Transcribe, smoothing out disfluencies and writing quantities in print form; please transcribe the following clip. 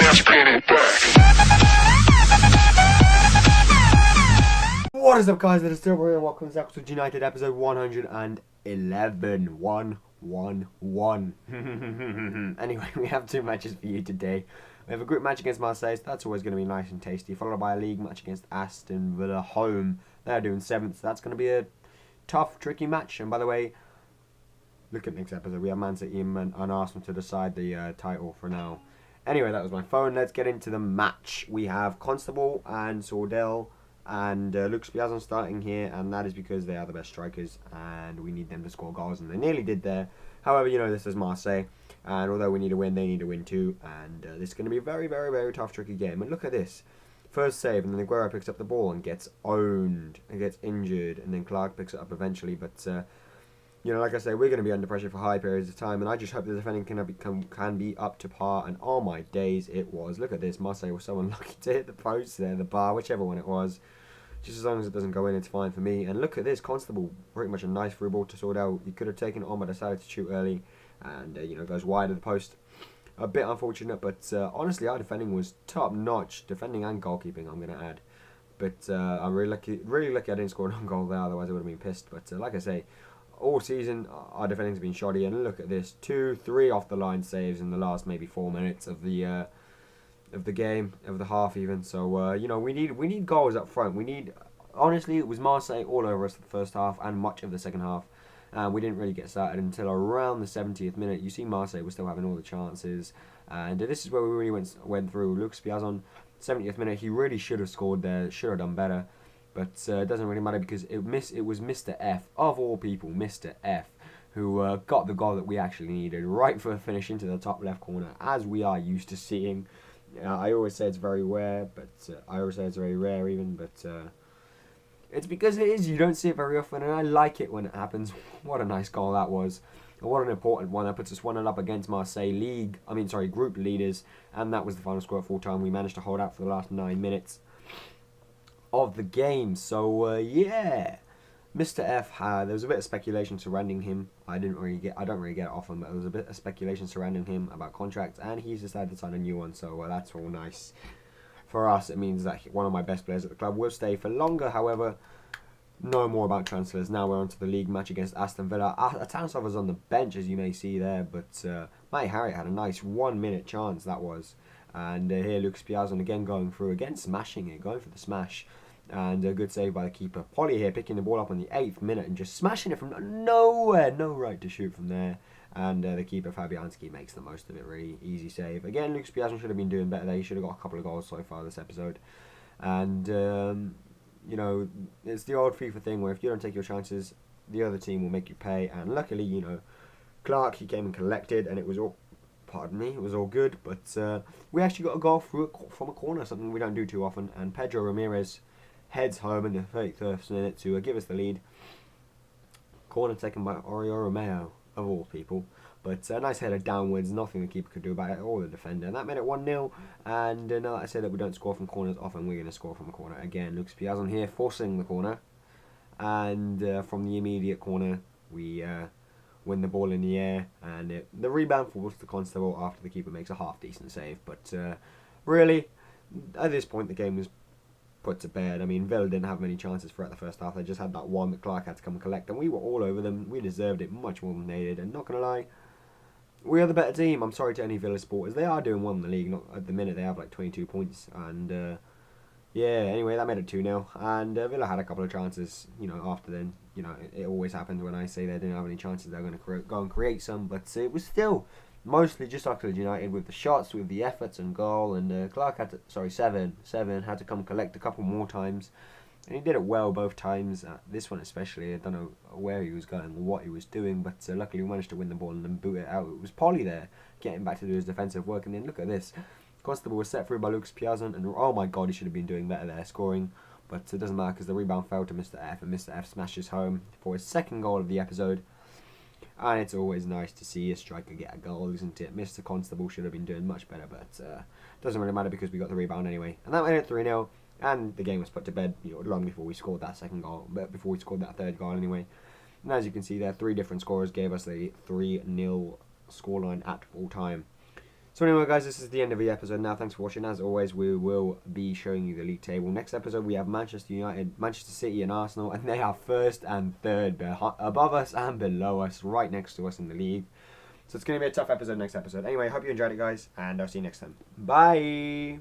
What is up, guys? It is Silver here. Welcome to Episode United, episode 111. 111. Anyway, we have two matches for you today. We have a group match against Marseille, so that's always going to be nice and tasty, followed by a league match against Aston Villa home. They're doing 7th, so that's going to be a tough, tricky match. And by the way, look at next episode. We have Man City and Arsenal to decide the title for now. Anyway, that was my phone. Let's get into the match. We have Constable and Sordell and Lucas Piazon starting here, and that is because they are the best strikers and we need them to score goals, and they nearly did there. However, you know, this is Marseille, and although we need a win, they need to win too, and this is going to be a very, very, very tough, tricky game. And look at this. First save, and then Aguero picks up the ball and gets owned and gets injured, and then Clark picks it up eventually, but you know, like I say, we're going to be under pressure for high periods of time, and I just hope the defending can be up to par, and oh my days, it was. Look at this. Marseille was so unlucky to hit the post there, the bar, whichever one it was. Just as long as it doesn't go in, it's fine for me. And look at this. Constable, pretty much a nice through ball to sort out. He could have taken it on, but decided to shoot early, and you know, goes wide of the post. A bit unfortunate, but honestly, our defending was top-notch. Defending and goalkeeping, I'm going to add. But I'm really lucky I didn't score an own goal there, otherwise I would have been pissed. But like I say, all season, our defending's been shoddy, and look at this. 2-3 off-the-line saves in the last maybe 4 minutes of the game, of the half even. So, you know, we need goals up front. Honestly, it was Marseille all over us the first half and much of the second half. We didn't really get started until around the 70th minute. You see Marseille was still having all the chances. And this is where we really went through. Lucas Piazon, 70th minute, he really should have scored there, should have done better. But it doesn't really matter because it was Mr. F, of all people, Mr. F, who got the goal that we actually needed, right for a finish into the top left corner, as we are used to seeing. I always say it's very rare, but it's because it is. You don't see it very often, and I like it when it happens. What a nice goal that was. And what an important one. That puts us 1-0 up against Marseille group leaders, and that was the final score at full time. We managed to hold out for the last 9 minutes of the game. So yeah, Mr. F, there was a bit of speculation surrounding him. I don't really get it often, but there was a bit of speculation surrounding him about contracts, and he's decided to sign a new one. So that's all nice for us. It means that one of my best players at the club will stay for longer. However, no more about transfers. Now we're on to the league match against Aston Villa. Atansov was on the bench, as you may see there, but Matty Harriott had a nice 1 minute chance, that was. And here Lucas Piazon again going through, again smashing it, going for the smash. And a good save by the keeper. Polly here picking the ball up on the 8th minute and just smashing it from nowhere. No right to shoot from there. And the keeper Fabianski makes the most of it, really. Easy save. Again, Lucas Piazon should have been doing better there. He should have got a couple of goals so far this episode. And, you know, it's the old FIFA thing where if you don't take your chances, the other team will make you pay. And luckily, you know, Clark, he came and collected, and it was all... Pardon me, it was all good. But we actually got a goal from a corner, something we don't do too often. And Pedro Ramirez heads home in the 33rd minute to give us the lead. Corner taken by Oriol Romeo, of all people. But a nice header downwards, nothing the keeper could do about it, or the defender. And that made it 1-0. And now that I say that we don't score from corners often, we're going to score from a corner. Again, Lucas Piazon here forcing the corner. And from the immediate corner, we win the ball in the air. And the rebound falls to Constable after the keeper makes a half-decent save. But really, at this point, the game was put to bed. I mean, Villa didn't have many chances throughout the first half. They just had that one that Clark had to come and collect, and we were all over them. We deserved it much more than they did, and not going to lie, we are the better team. I'm sorry to any Villa supporters. They are doing well in the league. Not at the minute, they have like 22 points, and yeah, anyway, that made it 2-0, and Villa had a couple of chances, you know, after then. You know, it always happens when I say they didn't have any chances, they're going to go and create some, but it was still mostly just Oxford United with the shots, with the efforts and goal, and Clark had to, Seven had to come collect a couple more times, and he did it well both times. This one especially, I don't know where he was going or what he was doing, but luckily we managed to win the ball and then boot it out. It was Polly there, getting back to do his defensive work, and then look at this. Constable was set through by Lucas Piazon, and oh my god, he should have been doing better there, scoring, but it doesn't matter because the rebound fell to Mr. F, and Mr. F smashes home for his second goal of the episode. And it's always nice to see a striker get a goal, isn't it? Mr. Constable should have been doing much better, but doesn't really matter because we got the rebound anyway. And that made it 3-0, and the game was put to bed, you know, long before we scored that second goal, but before we scored that third goal anyway. And as you can see there, 3 different scorers gave us a 3-0 scoreline at full time. So anyway, guys, this is the end of the episode now. Thanks for watching. As always, we will be showing you the league table. Next episode, we have Manchester United, Manchester City and Arsenal, and they are first and third above us and below us, right next to us in the league. So it's going to be a tough episode next episode. Anyway, hope you enjoyed it, guys, and I'll see you next time. Bye!